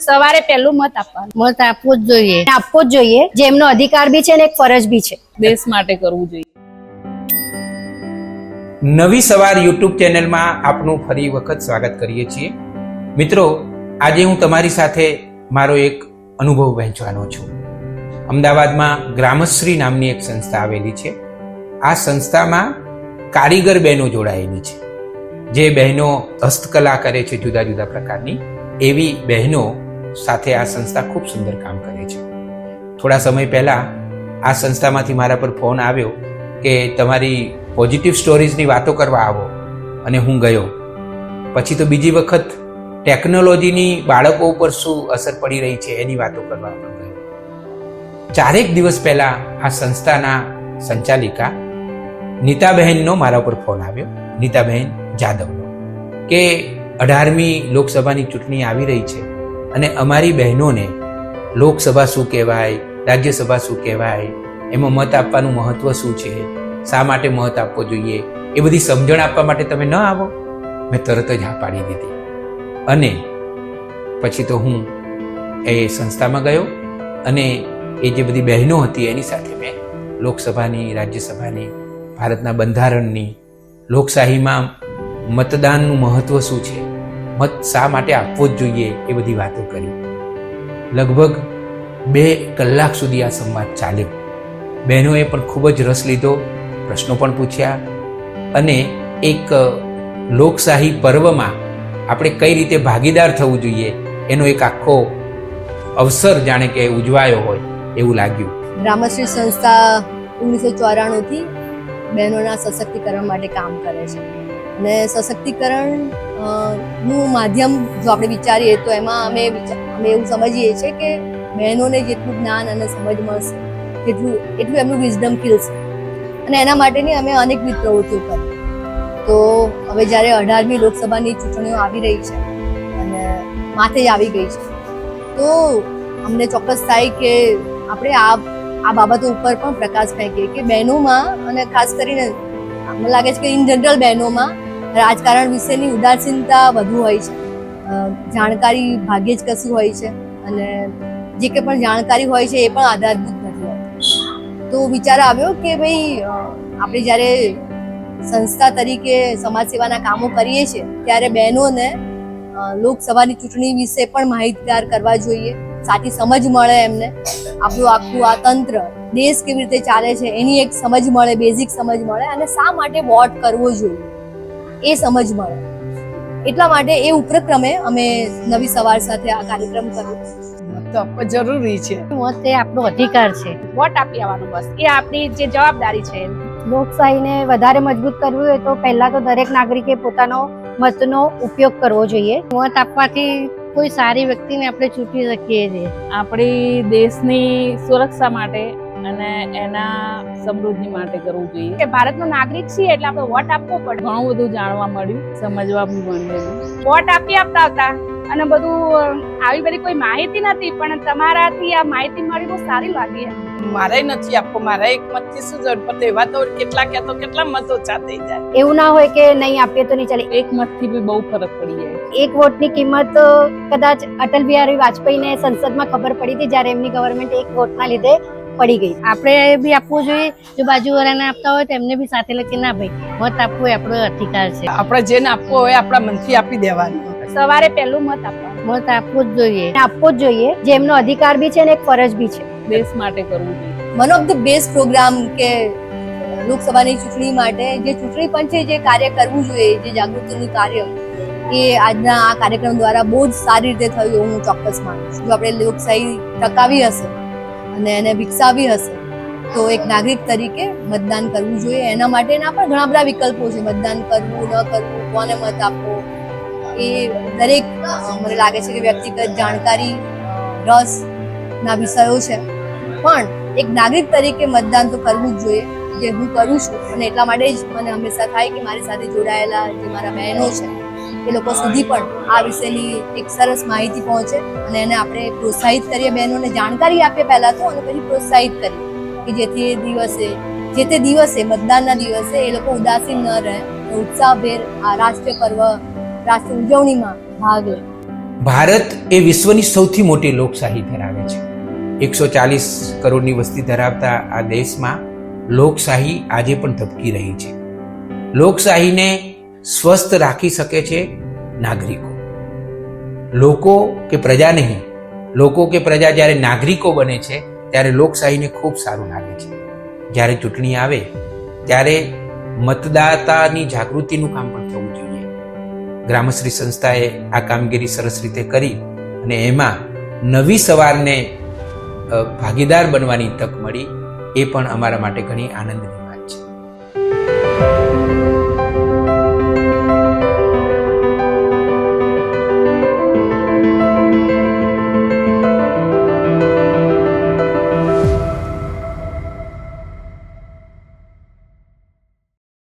સવારે પહેલું મત આપવાનું. મત આપવો જ જોઈએ, આપવો જ જોઈએ. જે એમનો અધિકાર બી છે ને એક ફરજ બી છે. દેશ માટે કરવું જોઈએ. નવી સવાર યુટ્યુબ ચેનલમાં આપનું ફરી વખત સ્વાગત કરીએ છીએ. મિત્રો, આજે હું તમારી સાથે મારો એક અનુભવ વહેંચવાનો છું. અમદાવાદમાં ગ્રામશ્રી નામની એક સંસ્થા આવેલી છે. આ સંસ્થામાં કારીગર બહેનો જોડાયેલી છે. જે બહેનો હસ્તકલા કરે છે જુદા જુદા પ્રકારની, એવી બહેનો સાથે આ સંસ્થા ખૂબ સુંદર કામ કરે છે. થોડા સમય પહેલાં આ સંસ્થામાંથી મારા પર ફોન આવ્યો કે તમારી પોઝિટિવ સ્ટોરીઝની વાતો કરવા આવો, અને હું ગયો. પછી તો બીજી વખત ટેકનોલોજીની બાળકો ઉપર શું અસર પડી રહી છે એની વાતો કરવા પણ ગયો. 4 દિવસ પહેલા આ સંસ્થાના સંચાલિકા નીતાબહેનનો મારા ઉપર ફોન આવ્યો, નીતાબહેન જાદવનો, કે 18મી લોકસભાની ચૂંટણી આવી રહી છે અને અમારી બહેનોને લોકસભા શું કહેવાય, રાજ્યસભા શું કહેવાય, એમાં મત આપવાનું મહત્વ શું છે, શા માટે મત આપવો જોઈએ, એ બધી સમજણ આપવા માટે તમે ન આવો? મેં તરત જ હા પાડી દીધી. અને પછી તો હું એ સંસ્થામાં ગયો અને એ જે બધી બહેનો હતી એની સાથે મેં લોકસભાની, રાજ્યસભાની, ભારતના બંધારણની, લોકશાહીમાં મતદાનનું મહત્વ શું છે, મત શા માટે આપવો જ જોઈએ, એ બધી વાતો કરી. લગભગ 2 કલાક સુધી આ સંવાદ ચાલ્યો. બહેનોએ પણ ખૂબ જ રસ લીધો, પ્રશ્નો પણ પૂછ્યા, અને એક લોકશાહી પર્વમાં આપણે કઈ રીતે ભાગીદાર થવું જોઈએ એનો એક આખો અવસર જાણે કે ઉજવાયો હોય એવું લાગ્યું. ગ્રામશ્રી સંસ્થા 1994થી બહેનોના સશક્તિકરણ માટે કામ કરે છે. અને સશક્તિકરણ નું માધ્યમ જો આપણે વિચારીએ તો એમાં અમે એવું સમજીએ છીએ કે બહેનોને જેટલું જ્ઞાન અને સમજ મળશે એટલું એમનું વિઝડમ ખીલશે. અને એના માટેની અમે અનેકવિધ પ્રવૃત્તિઓ કરી. તો હવે જ્યારે 18મી લોકસભાની ચૂંટણીઓ આવી રહી છે અને માથે જ આવી ગઈ છે, તો અમને ચોક્કસ થાય કે આપણે આ બાબતો ઉપર પણ પ્રકાશ ફેંકીએ કે બહેનોમાં, અને ખાસ કરીને મને લાગે છે કે ઇન જનરલ બહેનોમાં રાજકારણ વિશેની ઉદાસીનતા વધુ હોય છે. જાણકારી ભાગ્યે જ કશું હોય છે, અને જે કંઈ પણ જાણકારી હોય છે એ પણ આધારભૂત નથી હોતી. તો વિચાર આવ્યો કે ભાઈ આપણે જ્યારે સંસ્થા તરીકે સમાજ સેવાના કામો કરીએ છીએ ત્યારે બહેનોને લોકસભાની ચૂંટણી વિશે પણ માહિતગાર કરવા જોઈએ, સાચી સમજ મળે એમને, આપણું આખું આ તંત્ર, દેશ કેવી રીતે ચાલે છે એની એક સમજ મળે, બેઝિક સમજ મળે, અને શા માટે વોટ કરવો જોઈએ એ સમજ મળે. એટલા માટે એ ઉપક્રમે અમે નવી સવાર સાથે આ કાર્યક્રમ કર્યો. મત આપવો જરૂરી છે. મત એ આપણો અધિકાર છે. વોટ આપી આવવાનું, બસ એ આપણી જે જવાબદારી છે. લોકશાહીને વધારે મજબૂત કરવી હોય તો પહેલા તો દરેક નાગરિકે પોતાનો મતનો ઉપયોગ કરવો જોઈએ. મત આપવાથી કોઈ સારી વ્યક્તિને આપણે ચૂંટી શકીએ છીએ. આપણી દેશની સુરક્ષા માટે અને એના સમૃદ્ધિ માટે કરવું જોઈએ. કે ભારતનો નાગરિક છીએ એટલે આપણે વોટ આપવો પડે. ઘણું બધું જાણવા મળ્યું, સમજવા બી મળ્યું. વોટ આપતા હતા અને બધું આવી બધી કોઈ માહિતી નથી, પણ તમારાથી આ માહિતી મળી બહુ સારી લાગી. મારે નથી આપવો, મારા એક મતથી શું જરૂર પડે? એવા તો કેટલા મત ઓછા થઈ જાય. એવું ના હોય કે નહીં આપીએ તો નહીં ચાલે. એક મતથી બી બહુ ફરક પડી જાય. એક વોટની કિંમત કદાચ અટલ બિહારી વાજપેયીને સંસદમાં ખબર પડી હતી જ્યારે એમની ગવર્મેન્ટ એક વોટના લીધે પડી ગઈ. આપણે બી આપવું જોઈએ. જો બાજુવાળાને આપતા હોય તો એમને બી સાથે લખી ના ભાઈ મત આપવો એ આપણો અધિકાર છે. આપણે જેને આપવો હોય આપણા મનથી આપી દેવાનું. સવારે પહેલું મત આપવાનું. મત આપવો જ જોઈએ, આપવો જ જોઈએ. જે એમનો અધિકાર બી છે ને એક ફરજ બી છે. દેશ માટે કરવું જોઈએ. One of the best programme કે લોકસભાની ચૂંટણી માટે જે ચૂંટણી પંચે જે કાર્ય કરવું જોઈએ, જે જાગૃતિનું કાર્ય, એ આજના આ કાર્યક્રમ દ્વારા બહુ જ સારી રીતે થયું હું ચોક્કસ માનું છું. જો આપણે લોકશાહી ટકાવી હશે અને એને વિકસાવી હશે તો એક નાગરિક તરીકે મતદાન કરવું જોઈએ. એના માટેના પણ ઘણા બધા વિકલ્પો છે. મતદાન કરવું, ન કરવું, કોને મત આપવો, એ દરેક મને લાગે છે કે વ્યક્તિગત જાણકારી, રસના વિષયો છે. પણ એક નાગરિક તરીકે મતદાન તો કરવું જ જોઈએ, જે હું કરું છું. અને એટલા માટે જ મને હંમેશા થાય કે મારી સાથે જોડાયેલા જે મારા બહેનો છે એ લોકો સુધી પણ આ વિશેની એક સરસ માહિતી પહોંચે અને એને આપણે પ્રોત્સાહિત કરીએ, બહેનોને જાણકારી આપીએ પહેલા તો, અને પછી પ્રોત્સાહિત કરીએ કે જેથી જે તે દિવસે મતદાનના દિવસે એ લોકો ઉદાસીન ન રહે, ઉત્સાહભેર આ રાષ્ટ્રીય પર્વ, રાષ્ટ્રીય ઉજવણીમાં ભાગ લે. ભારત એ વિશ્વની સૌથી મોટી લોકશાહી ધરાવે છે. 140 કરોડની વસ્તી ધરાવતા આ દેશમાં લોકશાહી આજે પણ ધબકી રહી છે. લોકશાહીને સ્વસ્થ રાખી શકે છે નાગરિકો. લોકો કે પ્રજા નહીં, લોકો કે પ્રજા જ્યારે નાગરિકો બને છે ત્યારે લોકશાહીને ખૂબ સારું લાગે છે. જ્યારે ચૂંટણી આવે ત્યારે મતદાતાની જાગૃતિનું કામ પણ થવું જોઈએ. ગ્રામશ્રી સંસ્થાએ આ કામગીરી સરસ રીતે કરી અને એમાં નવી સવારને ભાગીદાર બનવાની તક મળી. એ પણ અમારા માટે ઘણી આનંદની